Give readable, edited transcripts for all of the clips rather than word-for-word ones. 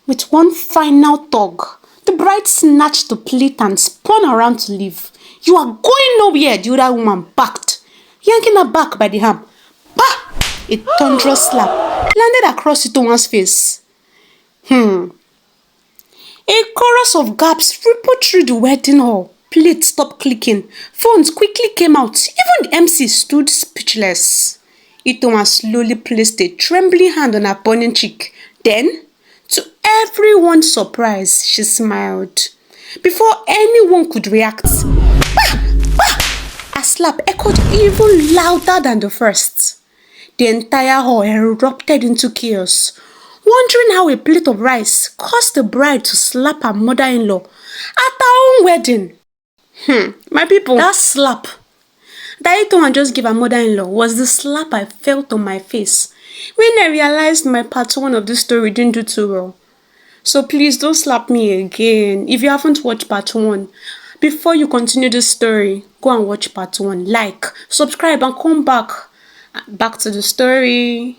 With one final tug, the bride snatched the plate and spun around to leave. "You are going nowhere," the other woman barked, yanking her back by the arm. Bah! A thunderous slap landed across Itowan's face. A chorus of gasps rippled through the wedding hall. Plates stopped clicking. Phones quickly came out. Even the MC stood speechless. Itowan slowly placed a trembling hand on her burning cheek. Then, to everyone's surprise, she smiled. Before anyone could react, a slap echoed even louder than the first. The entire hall erupted into chaos, wondering how a plate of rice caused the bride to slap her mother-in-law at her own wedding. My people, that slap that Itowan just gave her mother-in-law was the slap I felt on my face when I realized my part 1 of this story didn't do too well. So please don't slap me again. If you haven't watched part 1, before you continue this story, go and watch part 1. Like, subscribe, and come back to the story.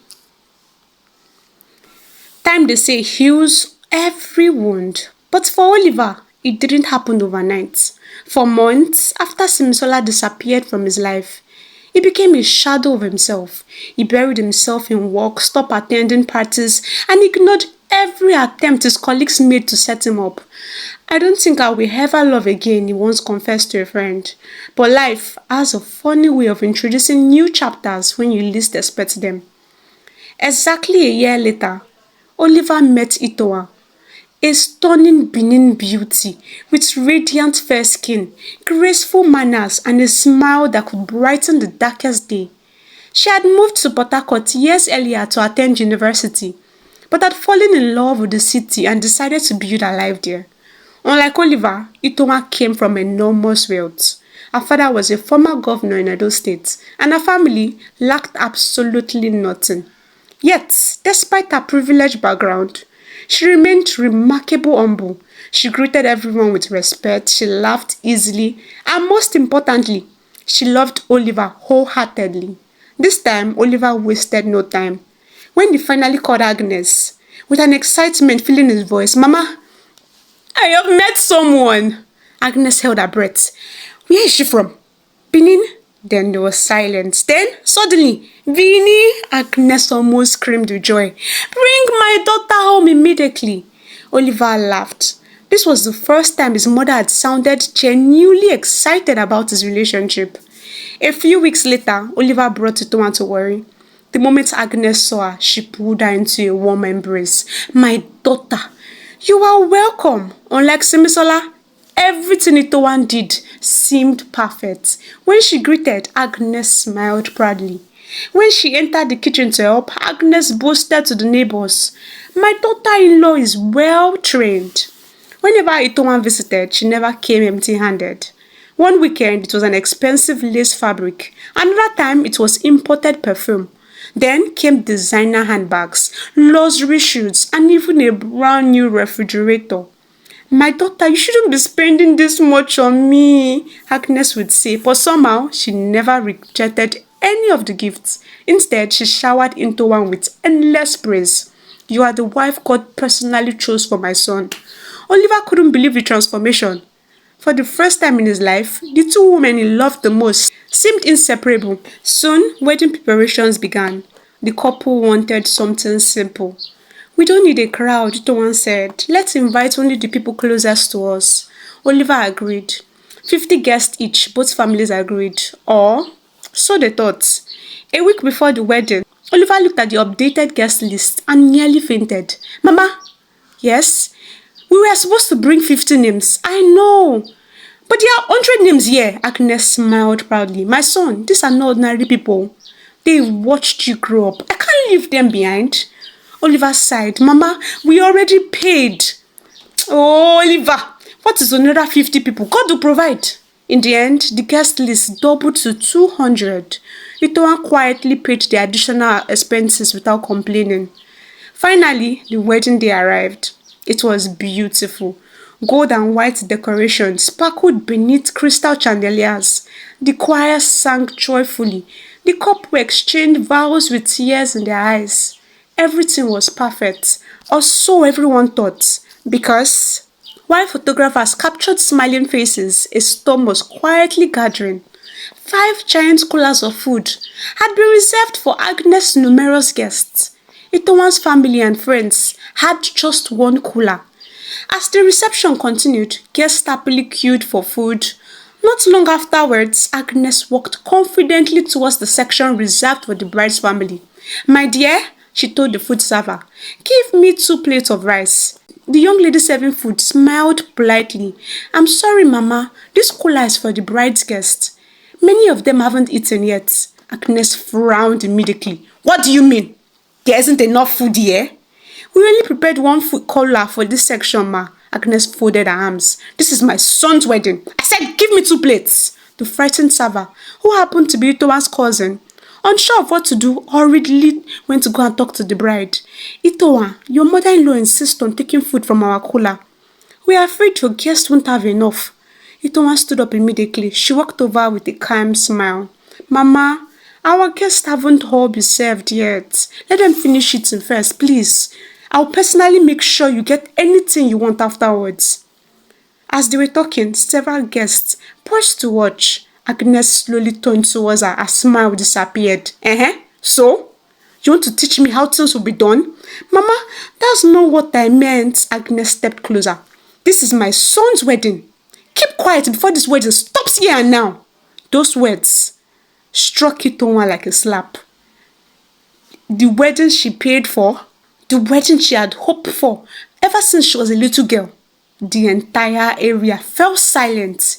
Time they say heals every wound. But for Oliver, it didn't happen overnight. For months after Simisola disappeared from his life, he became a shadow of himself. He buried himself in work, stopped attending parties, and ignored every attempt his colleagues made to set him up. "I don't think I will ever love again," he once confessed to a friend. But life has a funny way of introducing new chapters when you least expect them. Exactly a year later, Oliver met Itowan, a stunning Benin beauty with radiant fair skin, graceful manners, and a smile that could brighten the darkest day. She had moved to Port Harcourt years earlier to attend university, but had fallen in love with the city and decided to build her life there. Unlike Oliver, Itowan came from enormous wealth. Her father was a former governor in Edo State, and her family lacked absolutely nothing. Yet, despite her privileged background, she remained remarkably humble. She greeted everyone with respect, she laughed easily, and most importantly, she loved Oliver wholeheartedly. This time, Oliver wasted no time. When he finally called Agnes, with an excitement filling his voice, "Mama, I have met someone." Agnes held her breath. "Where is she from?" "Benin." Then there was silence. Then, suddenly, "Vinny!" Agnes almost screamed with joy. "Bring my daughter home immediately." Oliver laughed. This was the first time his mother had sounded genuinely excited about his relationship. A few weeks later, Oliver brought Itowan to Warri. The moment Agnes saw her, she pulled her into a warm embrace. "My daughter, you are welcome." Unlike Simisola, everything Itowan did seemed perfect. When she greeted, Agnes smiled proudly. When she entered the kitchen to help, Agnes boasted to the neighbors, "My daughter-in-law is well trained." Whenever Itowan visited, she never came empty-handed. One weekend, it was an expensive lace fabric. Another time, it was imported perfume. Then came designer handbags, luxury shoes, and even a brand new refrigerator. "My daughter, you shouldn't be spending this much on me," Agnes would say, but somehow she never rejected any of the gifts. Instead, she showered Itowan with endless praise. "You are the wife God personally chose for my son." Oliver couldn't believe the transformation. For the first time in his life, the two women he loved the most seemed inseparable. Soon, wedding preparations began. The couple wanted something simple. "We don't need a crowd," Itowan said. "Let's invite only the people closest to us." Oliver agreed. 50 guests each, both families agreed. Or, so they thought. A week before the wedding, Oliver looked at the updated guest list and nearly fainted. "Mama." "Yes?" "We were supposed to bring 50 names." "I know. But there are 100 names here." Agnes smiled proudly. "My son, these are not ordinary people. They watched you grow up. I can't leave them behind." Oliver sighed. "Mama, we already paid." "Oh, Oliver, what is another 50 people? God will provide." In the end, the guest list doubled to 200. Itowan quietly paid the additional expenses without complaining. Finally, the wedding day arrived. It was beautiful. Gold and white decorations sparkled beneath crystal chandeliers. The choir sang joyfully. The couple exchanged vows with tears in their eyes. Everything was perfect. Or so everyone thought, because while photographers captured smiling faces, a storm was quietly gathering. 5 giant coolers of food had been reserved for Agnes' numerous guests. Itowan's family and friends had just one cooler. As the reception continued, guests happily queued for food. Not long afterwards, Agnes walked confidently towards the section reserved for the bride's family. "My dear," she told the food server, "give me 2 plates of rice." The young lady serving food smiled politely. "I'm sorry, Mama, this cooler is for the bride's guests. Many of them haven't eaten yet." Agnes frowned immediately. "What do you mean? There isn't enough food here?" "We only prepared one food cooler for this section, Ma." Agnes folded her arms. "This is my son's wedding. I said give me 2 plates." The frightened server, who happened to be Itowan's cousin, unsure of what to do, hurriedly went to go and talk to the bride. "Itowan, your mother-in-law insists on taking food from our cooler. We are afraid your guests won't have enough." Itowan stood up immediately. She walked over with a calm smile. "Mama, our guests haven't all been served yet. Let them finish eating first, please. I'll personally make sure you get anything you want afterwards." As they were talking, several guests paused to watch. Agnes slowly turned towards her. Her smile disappeared. So? You want to teach me how things will be done?" "Mama, that's not what I meant." Agnes stepped closer. "This is my son's wedding. Keep quiet before this wedding stops here and now." Those words struck Itowan like a slap. The wedding she paid for, the wedding she had hoped for ever since she was a little girl. The entire area fell silent.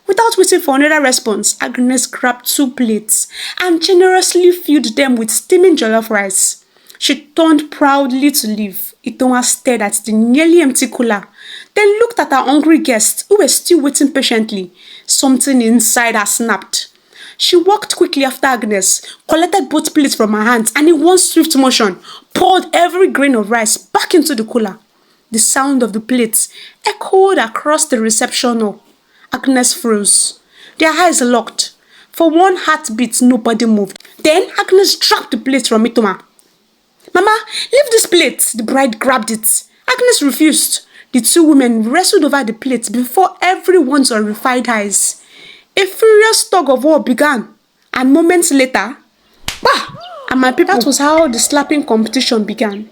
Without waiting for another response, Agnes grabbed 2 plates and generously filled them with steaming jollof rice. She turned proudly to leave. Itowan stared at the nearly empty cooler, then looked at her hungry guests who were still waiting patiently. Something inside her snapped. She walked quickly after Agnes, collected both plates from her hands, and in one swift motion, poured every grain of rice back into the cooler. The sound of the plates echoed across the reception hall. Agnes froze. Their eyes locked. For one heartbeat, nobody moved. Then Agnes dropped the plate from Itowan. "Mama, leave this plate." The bride grabbed it. Agnes refused. The 2 women wrestled over the plate before everyone's horrified eyes. A furious tug of war began, and moments later, bah! And my people, that was how the slapping competition began.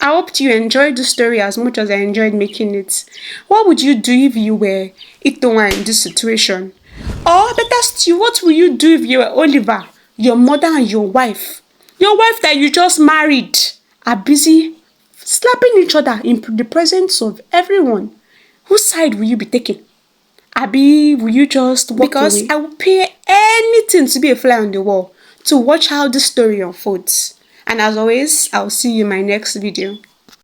I hope you enjoyed the story as much as I enjoyed making it. What would you do if you were Itowan in this situation? Or better still, what would you do if you were Oliver, your mother and your wife that you just married, are busy slapping each other in the presence of everyone? Whose side will you be taking? Abi, will you just walk because away? I will pay anything to be a fly on the wall to watch how this story unfolds. And as always, I'll see you in my next video.